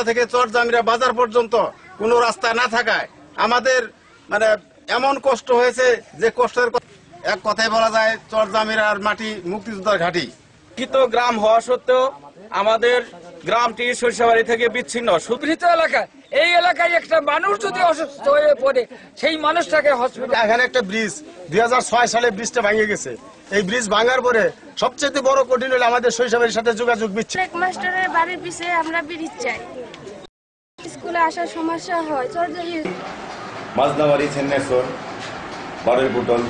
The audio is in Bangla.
থেকে চরজামিরা বাজার পর্যন্ত কোনো রাস্তা না থাকায় আমাদের মানে এমন কষ্ট হয়েছে যে কষ্টের এক কথায় বলা যায় চরজামিরার মাটি মুক্তিযোদ্ধার ঘাঁটি। শিক্ষিত গ্রাম হওয়া সত্ত্বেও আমাদের গ্রামটি সরিষাবাড়ি থেকে বিচ্ছিন্ন সুপরিচিত এলাকা। এই এলাকায় একটা মানুষ যদি অসুস্থ হয়ে পড়ে সেই মানুষটাকে হসপিটাল। এখানে একটা ব্রিজ 2006 সালে ব্রিজটা ভেঙে গেছে। এই ব্রিজ ভাঙার পরে সবচেয়ে বড় কঠিন হলো আমাদের সরিষাবাড়ির সাথে যোগাযোগ বিচ্ছিন্ন। এক মাস্টারের বাড়ির পিছে আমরা ব্রিজ চাই, স্কুলে আসার সমস্যা হয়। মাঝনাবাড়ি, ছেন্নেশ্বর, বারোই পুটল